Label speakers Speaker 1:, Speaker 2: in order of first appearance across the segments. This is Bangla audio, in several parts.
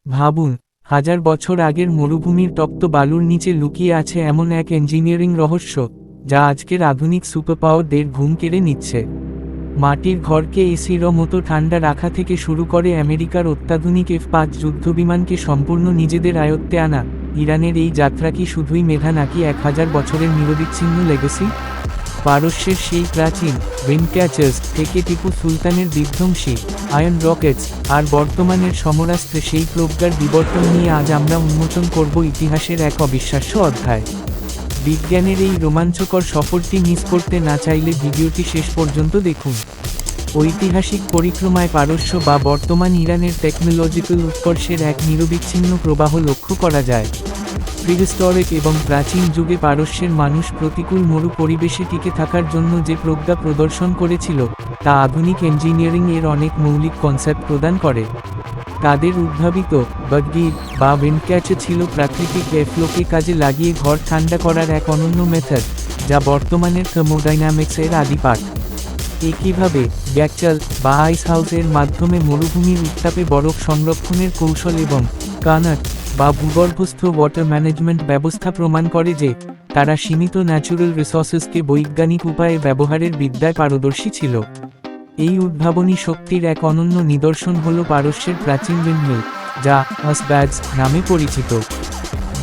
Speaker 1: ভাবুন, হাজার বছর আগের মরুভূমির তপ্ত বালুর নিচে লুকিয়ে আছে এমন এক ইঞ্জিনিয়ারিং রহস্য, যা আজকের আধুনিক সুপারপাওয়ারদের ঘুম কেড়ে নিচ্ছে। মাটির ঘরকে এসির মতো ঠান্ডা রাখা থেকে শুরু করে আমেরিকার অত্যাধুনিক F-5 যুদ্ধবিমানকে সম্পূর্ণ নিজেদের আয়ত্তে আনা, ইরানের এই যাত্রা কি শুধুই মেধা নাকি 1000 বছরের নিরবিচ্ছিন্ন লেগেসি? পারস্যের সেই প্রাচীন উইন্ডক্যাচার্স থেকে টিপু সুলতানের বিধ্বংসী আয়রন রকেটস আর বর্তমানের সমরাস্ত্রে সেই প্রজ্ঞার বিবর্তন নিয়ে আজ আমরা উন্মোচন করব ইতিহাসের এক অবিশ্বাস্য অধ্যায়। বিজ্ঞানের এই রোমাঞ্চকর সফরটি মিস করতে না চাইলে ভিডিওটি শেষ পর্যন্ত দেখুন। ঐতিহাসিক পরিক্রমায় পারস্য বা বর্তমান ইরানের টেকনোলজিক্যাল উৎকর্ষের এক নিরবিচ্ছিন্ন প্রবাহ লক্ষ্য করা যায়। প্রিহিস্টরিক এবং প্রাচীন যুগে পারস্যের মানুষ প্রতিকূল মরু পরিবেশে টিকে থাকার জন্য যে প্রজ্ঞা প্রদর্শন করেছিল, তা আধুনিক ইঞ্জিনিয়ারিং এর অনেক মৌলিক কনসেপ্ট প্রদান করে। তাদের উদ্ভাবিত বাগগিড বা উইন্ডক্যাচার ছিল প্রাকৃতিক এফ্লোকে কাজে লাগিয়ে ঘর ঠান্ডা করার এক অনন্য মেথড, যা বর্তমানের থার্মোডাইনামিক্সের আদিপাঠ। একইভাবে গ্যাকচাল বা আইস হাউসের মাধ্যমে মরুভূমির উত্তাপে বরফ সংরক্ষণের কৌশল এবং কানাট বা ভূগর্ভস্থ ওয়াটার ম্যানেজমেন্ট ব্যবস্থা প্রমাণ করে যে তারা সীমিত ন্যাচুরাল রিসোর্সেসকে বৈজ্ঞানিক উপায়ে ব্যবহারের বিদ্যায় পারদর্শী ছিল। এই উদ্ভাবনী শক্তির এক অনন্য নিদর্শন হল পারস্যের প্রাচীন উইন্ডমিল, যা আসব্যাগস নামে পরিচিত।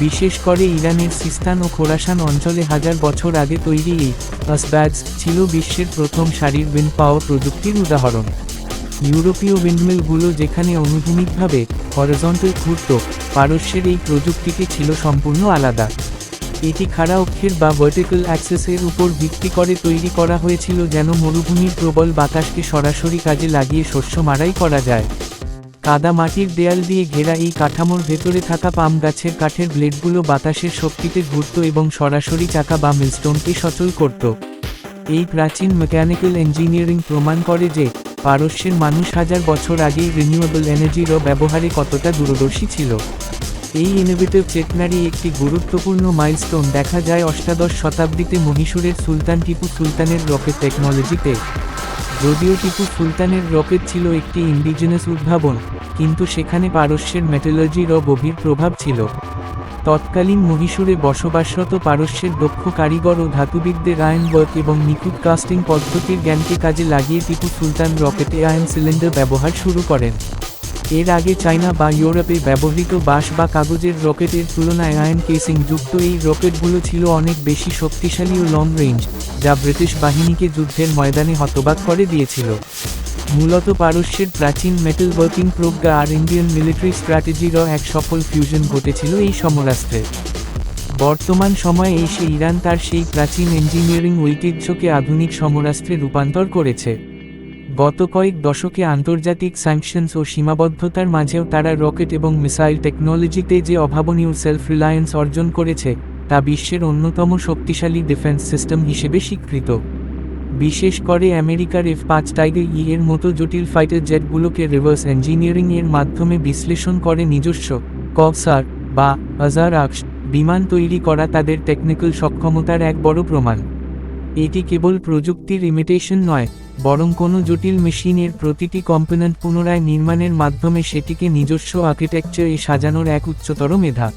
Speaker 1: বিশেষ করে ইরানের সিস্তান ও খোরাসান অঞ্চলে হাজার বছর আগে তৈরি এই আসব্যাগস ছিল বিশ্বের প্রথম সারির উইন্ড পাওয়ার প্রযুক্তির উদাহরণ। ইউরোপীয় উইন্ডমিলগুলো যেখানে অনুভূমিকভাবে হরিজন্টাল ঘুরত, পারস্যের এই প্রযুক্তিটি ছিল সম্পূর্ণ আলাদা। এটি খাড়া অক্ষের বা ভার্টিক্যাল অ্যাক্সেসের উপর ভিত্তি করে তৈরি করা হয়েছিল, যেন মরুভূমির প্রবল বাতাসকে সরাসরি কাজে লাগিয়ে শস্য মাড়াই করা যায়। কাদা মাটির দেয়াল দিয়ে ঘেরা এই কাঠামোর ভেতরে থাকা পাম গাছের কাঠের ব্লেডগুলো বাতাসের শক্তিতে ঘুরত এবং সরাসরি চাকা বা মিলস্টোনকে সচল করত। এই প্রাচীন মেকানিক্যাল ইঞ্জিনিয়ারিং প্রমাণ করে যে পারস্যের মানুষ হাজার বছর আগেই রিনিউয়েবল এনার্জির ব্যবহারে কতটা দূরদর্শী ছিল। এই ইনোভেটিভ চেতনারই একটি গুরুত্বপূর্ণ মাইলস্টোন দেখা যায় অষ্টাদশ শতাব্দীতে মহীশূরের সুলতান টিপু সুলতানের রকেট টেকনোলজিতে। যদিও টিপু সুলতানের রকেট ছিল একটি ইন্ডিজিনাস উদ্ভাবন, কিন্তু সেখানে পারস্যের মেটালার্জিরও গভীর প্রভাব ছিল। তৎকালীন মহীশূরে বসবাসরত পারস্যের দক্ষ কারিগর ও ধাতুবিদদের আয়রন ওয়ার্ক এবং নিখুঁত কাস্টিং পদ্ধতির জ্ঞানকে কাজে লাগিয়ে টিপু সুলতান রকেটে আয়রন সিলিন্ডার ব্যবহার শুরু করেন। এর আগে চায়না বা ইউরোপে ব্যবহৃত বাঁশ বা কাগজের রকেটের তুলনায় আয়রন কেসিং যুক্ত এই রকেটগুলো ছিল অনেক বেশি শক্তিশালী ও লং রেঞ্জ, যা ব্রিটিশ বাহিনীকে যুদ্ধের ময়দানে হতবাক করে দিয়েছিল। মূলত পারস্যের প্রাচীন মেটাল ওয়ার্কিং প্রজ্ঞা আর ইন্ডিয়ান মিলিটারি স্ট্র্যাটেজিরও এক সফল ফিউশন ঘটেছিল এই সমরাস্ত্রে। বর্তমান সময়ে এসে ইরান তার সেই প্রাচীন ইঞ্জিনিয়ারিং ঐতিহ্যকে আধুনিক সমরাস্ত্রে রূপান্তর করেছে। গত কয়েক দশকে আন্তর্জাতিক স্যাংশনস ও সীমাবদ্ধতার মাঝেও তারা রকেট এবং মিসাইল টেকনোলজিতে যে অভাবনীয় সেলফ রিলায়েন্স অর্জন করেছে, তা বিশ্বের অন্যতম শক্তিশালী ডিফেন্স সিস্টেম হিসেবে স্বীকৃত। বিশেষ করে আমেরিকার F-5 টাইগার এর মতো জটিল ফাইটার জেটগুলোকে রিভার্স ইঞ্জিনিয়ারিং এর মাধ্যমে বিশ্লেষণ করে নিজস্ব কবসার বা আজারাক্স বিমান তৈরি করা তাদের টেকনিক্যাল সক্ষমতার এক বড় প্রমাণ। এটি কেবল প্রযুক্তির ইমিটেশন নয়, বরং কোনো জটিল মেশিনের প্রতিটি কম্পোনেন্ট পুনরায় নির্মাণের মাধ্যমে সেটিকে নিজস্ব আর্কিটেকচারে সাজানোর এক উচ্চতর মেধা।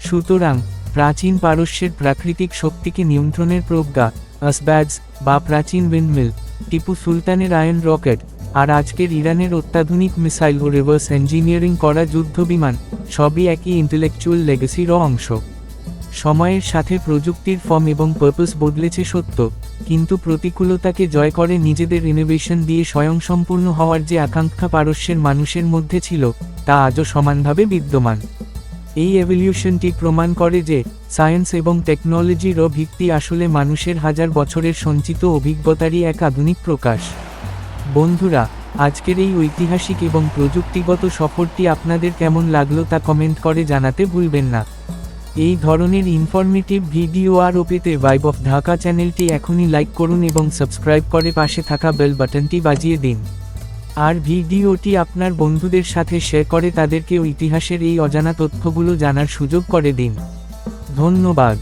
Speaker 1: সুতরাং প্রাচীন পারস্যের প্রাকৃতিক শক্তিকে নিয়ন্ত্রণের প্রজ্ঞা, আসব্যাগস বা প্রাচীন উইন্ডমিল, টিপু সুলতানের আয়রন রকেট, আর আজকের ইরানের অত্যাধুনিক মিসাইল ও রিভার্স ইঞ্জিনিয়ারিং করা যুদ্ধবিমান, সবই একই ইন্টেলেকচুয়াল লেগেসির অংশ। সময়ের সাথে প্রযুক্তির ফর্ম এবং পারপাস বদলেছে সত্য, কিন্তু প্রতিকূলতাকে জয় করে নিজেদের ইনোভেশন দিয়ে স্বয়ংসম্পূর্ণ হওয়ার যে আকাঙ্ক্ষা পারস্যের মানুষের মধ্যে ছিল, তা আজও সমানভাবে বিদ্যমান। এই এভলিউশনটি প্রমাণ করে যে সায়েন্স এবং টেকনোলজিরও ভিত্তি আসলে মানুষের হাজার বছরের সঞ্চিত অভিজ্ঞতারই এক আধুনিক প্রকাশ। বন্ধুরা, আজকের এই ঐতিহাসিক এবং প্রযুক্তিগত সফরটি আপনাদের কেমন লাগলো তা কমেন্ট করে জানাতে ভুলবেন না। এই ধরনের ইনফরমেটিভ ভিডিও আরও পেতে ভাইব অফ ঢাকা চ্যানেলটি এখনই লাইক করুন এবং সাবস্ক্রাইব করে পাশে থাকা বেল বাটনটি বাজিয়ে দিন। আর ভিডিওটি আপনার বন্ধুদের সাথে শেয়ার করে তাদেরকেও ইতিহাসের এই অজানা তথ্যগুলো জানার সুযোগ করে দিন। ধন্যবাদ।